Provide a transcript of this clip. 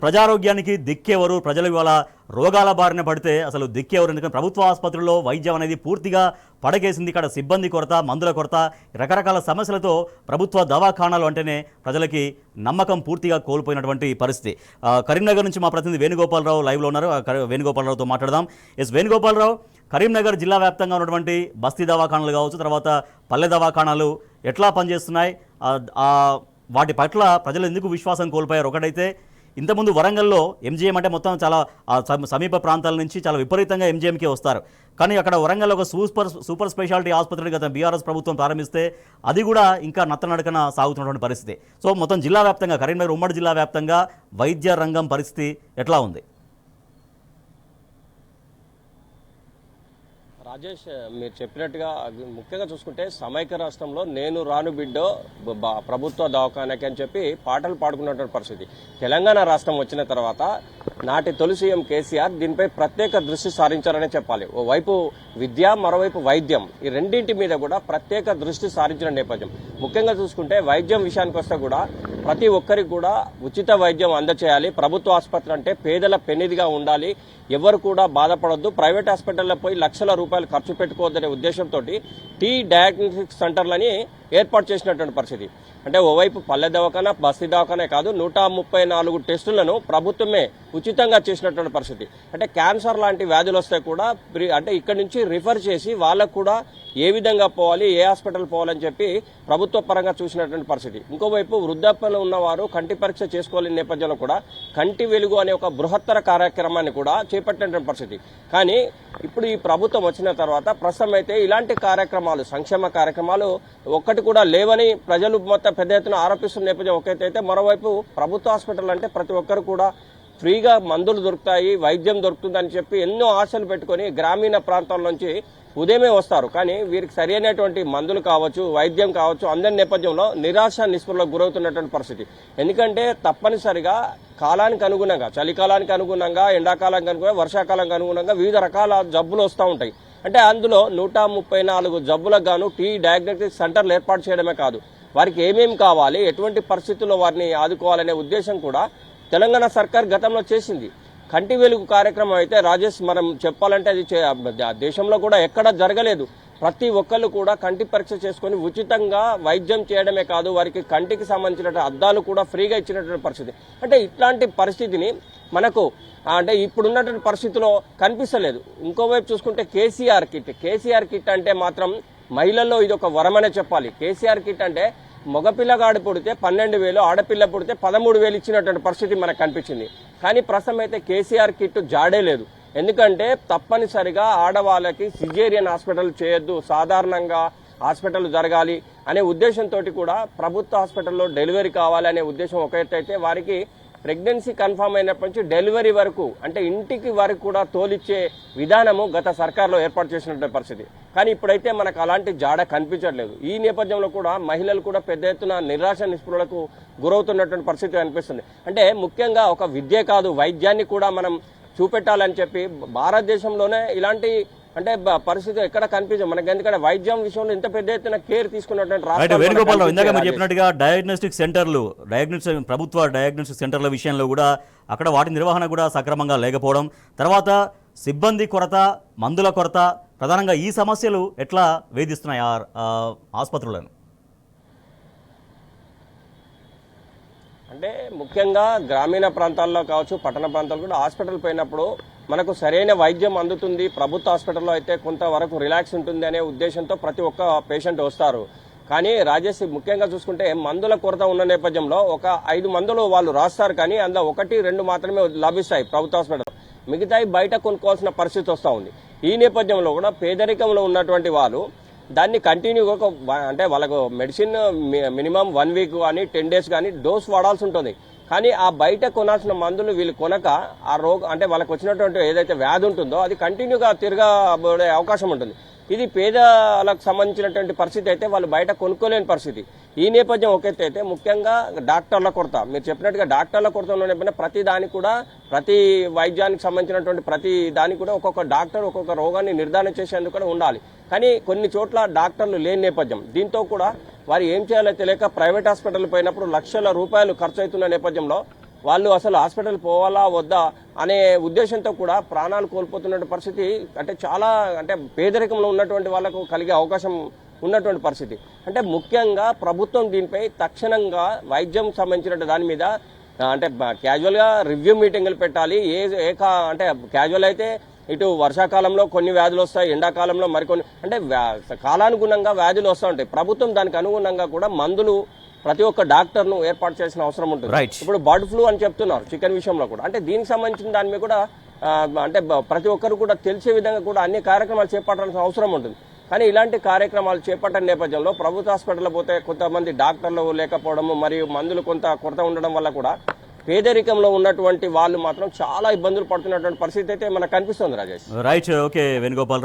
ప్రజారోగ్యానికి దిక్కెవరు? ప్రజలు ఇవాళ రోగాల బారిన పడితే అసలు దిక్కెవరు? ఎందుకంటే ప్రభుత్వ ఆసుపత్రుల్లో వైద్యం అనేది పూర్తిగా పడకేసింది. ఇక్కడ సిబ్బంది కొరత, మందుల కొరత, రకరకాల సమస్యలతో ప్రభుత్వ దవాఖానాలు అంటేనే ప్రజలకి నమ్మకం పూర్తిగా కోల్పోయినటువంటి పరిస్థితి. కరీంనగర్ నుంచి మా ప్రతినిధి వేణుగోపాలరావు లైవ్లో ఉన్నారు. వేణుగోపాలరావుతో మాట్లాడదాం. వేణుగోపాలరావు, కరీంనగర్ జిల్లా వ్యాప్తంగా ఉన్నటువంటి బస్తీ దవాఖానాలు కావచ్చు, తర్వాత పల్లె దవాఖానాలు ఎట్లా పనిచేస్తున్నాయి? వాటి పట్ల ప్రజలు ఎందుకు విశ్వాసం కోల్పోయారు? ఒకటైతే ఇంతకుముందు వరంగల్లో ఎంజీఎం అంటే మొత్తం చాలా సమీప ప్రాంతాల నుంచి చాలా విపరీతంగా ఎంజీఎంకి వస్తారు. కానీ అక్కడ వరంగల్లో ఒక సూపర్ స్పెషాలిటీ ఆసుపత్రిని గత బీఆర్ఎస్ ప్రభుత్వం ప్రారంభిస్తే అది కూడా ఇంకా నత్తనడకన సాగుతున్నటువంటి పరిస్థితి. సో మొత్తం జిల్లా వ్యాప్తంగా, కరీంనగర్ ఉమ్మడి జిల్లా వ్యాప్తంగా వైద్య రంగం పరిస్థితి ఎట్లా ఉంది? రాజేష్, మీరు చెప్పినట్టుగా ముఖ్యంగా చూసుకుంటే సమైక్య రాష్ట్రంలో నేను రాను బిడ్డో ప్రభుత్వ దవాఖానకి అని చెప్పి పాటలు పాడుకున్నటువంటి పరిస్థితి. తెలంగాణ రాష్ట్రం వచ్చిన తర్వాత నాటి తొలి సీఎం కేసీఆర్ దీనిపై ప్రత్యేక దృష్టి సారించారనే చెప్పాలి. ఓవైపు విద్య, మరోవైపు వైద్యం, ఈ రెండింటి మీద కూడా ప్రత్యేక దృష్టి సారించిన నేపథ్యం. ముఖ్యంగా చూసుకుంటే వైద్యం విషయానికి వస్తే కూడా ప్రతి ఒక్కరికి కూడా ఉచిత వైద్యం అందచేయాలి. ప్రభుత్వ ఆసుపత్రి అంటే పేదల పెన్నిదిగా ఉండాలి. ఎవరు కూడా బాధపడొద్దు. ప్రైవేట్ హాస్పిటల్లో పోయి లక్షల రూపాయలు ఖర్చు పెట్టుకోవద్దనే ఉద్దేశంతో టీ డయాగ్నోస్టిక్ సెంటర్లని ఏర్పాటు చేసినటువంటి పరిస్థితి. అంటే ఓవైపు పల్లె దవాఖానా, బస్తీ దవాఖానే కాదు, 134 టెస్టులను ప్రభుత్వమే ఉచితంగా చేసినటువంటి పరిస్థితి. అంటే క్యాన్సర్ లాంటి వ్యాధులు వస్తే కూడా అంటే ఇక్కడి నుంచి రిఫర్ చేసి వాళ్ళకు కూడా ఏ విధంగా పోవాలి, ఏ హాస్పిటల్ పోవాలని చెప్పి ప్రభుత్వ పరంగా చూసినటువంటి పరిస్థితి. ఇంకోవైపు వృద్ధాప్యంలో ఉన్నవారు కంటి పరీక్ష చేసుకోవాలనే నేపథ్యంలో కూడా కంటి వెలుగు అనే ఒక బృహత్తర కార్యక్రమాన్ని కూడా చేపట్టినటువంటి పరిస్థితి. కానీ ఇప్పుడు ఈ ప్రభుత్వం వచ్చిన తర్వాత ప్రస్తుతం అయితే ఇలాంటి కార్యక్రమాలు, సంక్షేమ కార్యక్రమాలు ఒక్కటి కూడా లేవని ప్రజలు మొత్తం పెద్ద ఎత్తున ఆరోపిస్తున్న నేపథ్యం ఒకటైతే, మరోవైపు ప్రభుత్వ హాస్పిటల్ అంటే ప్రతి ఒక్కరు కూడా ఫ్రీగా మందులు దొరుకుతాయి, వైద్యం దొరుకుతుందని చెప్పి ఎన్నో ఆశలు పెట్టుకుని గ్రామీణ ప్రాంతాల నుంచి ఉదయమే వస్తారు. కానీ వీరికి సరైనటువంటి మందులు కావచ్చు, వైద్యం కావచ్చు అందరి నేపథ్యంలో నిరాశ నిస్పృహలకు గురవుతున్నటువంటి పరిస్థితి. ఎందుకంటే తప్పనిసరిగా కాలానికి అనుగుణంగా, చలికాలానికి అనుగుణంగా, ఎండాకాలానికి అనుగుణంగా, వర్షాకాలానికి అనుగుణంగా వివిధ రకాల జబ్బులు వస్తూ ఉంటాయి. అంటే అందులో 134 జబ్బులకు గాను టీ డయాగ్నోస్టిక్ సెంటర్లు ఏర్పాటు చేయడమే కాదు, వారికి ఏమేమి కావాలి, ఎటువంటి పరిస్థితుల్లో వారిని ఆదుకోవాలనే ఉద్దేశం కూడా తెలంగాణ సర్కార్ గతంలో చేసింది. కంటి వెలుగు కార్యక్రమం అయితే రాజేష్, మనం చెప్పాలంటే అది దేశంలో కూడా ఎక్కడ జరగలేదు. ప్రతి ఒక్కళ్ళు కూడా కంటి పరీక్ష చేసుకుని ఉచితంగా వైద్యం చేయడమే కాదు, వారికి కంటికి సంబంధించిన అద్దాలు కూడా ఫ్రీగా ఇచ్చినటువంటి పరిస్థితి. అంటే ఇట్లాంటి పరిస్థితిని మనకు అంటే ఇప్పుడున్నటువంటి పరిస్థితిలో కనిపిస్తలేదు. ఇంకోవైపు చూసుకుంటే కేసీఆర్ కిట్ అంటే మాత్రం మహిళల్లో ఇది ఒక వరమనే చెప్పాలి. కేసీఆర్ కిట్ అంటే మగపిల్లగాడు పుడితే 12,000, ఆడపిల్ల పుడితే 13,000 ఇచ్చినటువంటి పరిస్థితి మనకు కనిపించింది. కానీ ప్రస్తుతం అయితే కేసీఆర్ కిట్ జాడే లేదు. ఎందుకంటే తప్పనిసరిగా ఆడవాళ్ళకి సిజేరియన్ హాస్పిటల్ చేయొద్దు, సాధారణంగా హాస్పిటల్ జరగాలి అనే ఉద్దేశంతో కూడా ప్రభుత్వ హాస్పిటల్లో డెలివరీ కావాలి అనే ఉద్దేశం ఒక ఎత్తు అయితే, వారికి ప్రెగ్నెన్సీ కన్ఫర్మ్ అయినప్పటి నుంచి డెలివరీ వరకు అంటే ఇంటికి వరకు కూడా తోలిచ్చే విధానము గత సర్కార్లో ఏర్పాటు చేసినటువంటి పరిస్థితి. కానీ ఇప్పుడైతే మనకు అలాంటి జాడ కనిపించట్లేదు. ఈ నేపథ్యంలో కూడా మహిళలు కూడా పెద్ద ఎత్తున నిరాశ నిస్పృహలకు గురవుతున్నటువంటి పరిస్థితి కనిపిస్తుంది. అంటే ముఖ్యంగా ఒక విద్య కాదు, వైద్యాన్ని కూడా మనం చూపెట్టాలని చెప్పి భారతదేశంలోనే ఇలాంటి అంటే పరిస్థితి ఎక్కడ కనిపించదు మనకి. ఎందుకంటే వైద్యం విషయంలో ఇంత పెద్ద ఎత్తున కేర్ తీసుకున్నటువంటి వేణుగోపాలరావు, ఇందాక మీరు చెప్పినట్టుగా డయాగ్నోస్టిక్ సెంటర్లు, ప్రభుత్వ డయాగ్నోస్టిక్ సెంటర్ల విషయంలో కూడా అక్కడ వాటి నిర్వహణ కూడా సక్రమంగా లేకపోవడం, తర్వాత సిబ్బంది కొరత, మందుల కొరత, ప్రధానంగా ఈ సమస్యలు ఎట్లా వేధిస్తున్నాయి ఆసుపత్రులను? అంటే ముఖ్యంగా గ్రామీణ ప్రాంతాల్లో కావచ్చు, పట్టణ ప్రాంతాల్లో కూడా హాస్పిటల్ పోయినప్పుడు మనకు సరైన వైద్యం అందుతుంది. ప్రభుత్వ హాస్పిటల్లో అయితే కొంతవరకు రిలాక్స్ ఉంటుంది అనే ఉద్దేశంతో ప్రతి ఒక్క పేషెంట్ వస్తారు. కానీ రాజేష్, ముఖ్యంగా చూసుకుంటే మందుల కొరత ఉన్న నేపథ్యంలో ఒక 5 మందులు వాళ్ళు రాస్తారు, కానీ అందులో 1-2 మాత్రమే లభిస్తాయి ప్రభుత్వ హాస్పిటల్. మిగతాయి బయట కొనుక్కోవాల్సిన పరిస్థితి వస్తూ ఉంది. ఈ నేపథ్యంలో కూడా పేదరికంలో ఉన్నటువంటి వాళ్ళు దాన్ని కంటిన్యూగా అంటే వాళ్ళకు మెడిసిన్ మినిమం 1 వీక్ కానీ 10 డేస్ కానీ డోస్ వాడాల్సి ఉంటుంది. కానీ ఆ బయట కొనాల్సిన మందులు వీళ్ళు కొనక ఆ అంటే వాళ్ళకు వచ్చినటువంటి ఏదైతే వ్యాధి ఉంటుందో అది కంటిన్యూగా తిరగబడే అవకాశం ఉంటుంది. ఇది పేదలకు సంబంధించినటువంటి పరిస్థితి అయితే వాళ్ళు బయట కొనుక్కోలేని పరిస్థితి. ఈ నేపథ్యం ఒకెత్తైతే ముఖ్యంగా డాక్టర్ల కొరత, మీరు చెప్పినట్టుగా డాక్టర్ల కొరత ఉన్న నేపథ్యం ప్రతి దానికి కూడా, ప్రతి వైద్యానికి సంబంధించినటువంటి ప్రతి దానికి కూడా ఒక్కొక్క డాక్టర్ ఒక్కొక్క రోగాన్ని నిర్ధారణ చేసేందుకు కూడా ఉండాలి. కానీ కొన్ని చోట్ల డాక్టర్లు లేని నేపథ్యం, దీంతో కూడా వారు ఏం చేయాలో తెలియక ప్రైవేట్ హాస్పిటల్ పోయినప్పుడు లక్షల రూపాయలు ఖర్చు అవుతున్న నేపథ్యంలో వాళ్ళు అసలు హాస్పిటల్ పోవాలా వద్దా అనే ఉద్దేశంతో కూడా ప్రాణాలు కోల్పోతున్న పరిస్థితి అంటే చాలా అంటే పేదరికంలో ఉన్నటువంటి వాళ్ళకు కలిగే అవకాశం ఉన్నటువంటి పరిస్థితి. అంటే ముఖ్యంగా ప్రభుత్వం దీనిపై తక్షణంగా వైద్యం సంబంధించిన దాని మీద అంటే క్యాజువల్గా రివ్యూ మీటింగులు పెట్టాలి. అంటే క్యాజువల్ అయితే ఇటు వర్షాకాలంలో కొన్ని వ్యాధులు వస్తాయి, ఎండాకాలంలో మరికొన్ని అంటే కాలానుగుణంగా వ్యాధులు వస్తూ ఉంటాయి. ప్రభుత్వం దానికి అనుగుణంగా కూడా మందులు ప్రతి ఒక్క డాక్టర్ను ఏర్పాటు చేసిన అవసరం ఉంటుంది. ఇప్పుడు బర్డ్ ఫ్లూ అని చెప్తున్నారు చికెన్ విషయంలో కూడా. అంటే దీనికి సంబంధించిన దాని మీద కూడా అంటే ప్రతి ఒక్కరు కూడా తెలిసే విధంగా కూడా అన్ని కార్యక్రమాలు చేపట్టాల్సిన అవసరం ఉంటుంది. కానీ ఇలాంటి కార్యక్రమాలు చేపట్టిన నేపథ్యంలో ప్రభుత్వ హాస్పిటల్ పోతే కొంతమంది డాక్టర్లు లేకపోవడము మరియు మందులు కొంత కొరత ఉండడం వల్ల కూడా పేదరికంలో ఉన్నటువంటి వాళ్ళు మాత్రం చాలా ఇబ్బందులు పడుతున్నటువంటి పరిస్థితి అయితే మనకు కనిపిస్తుంది రాజేష్. Right, okay Venugopal.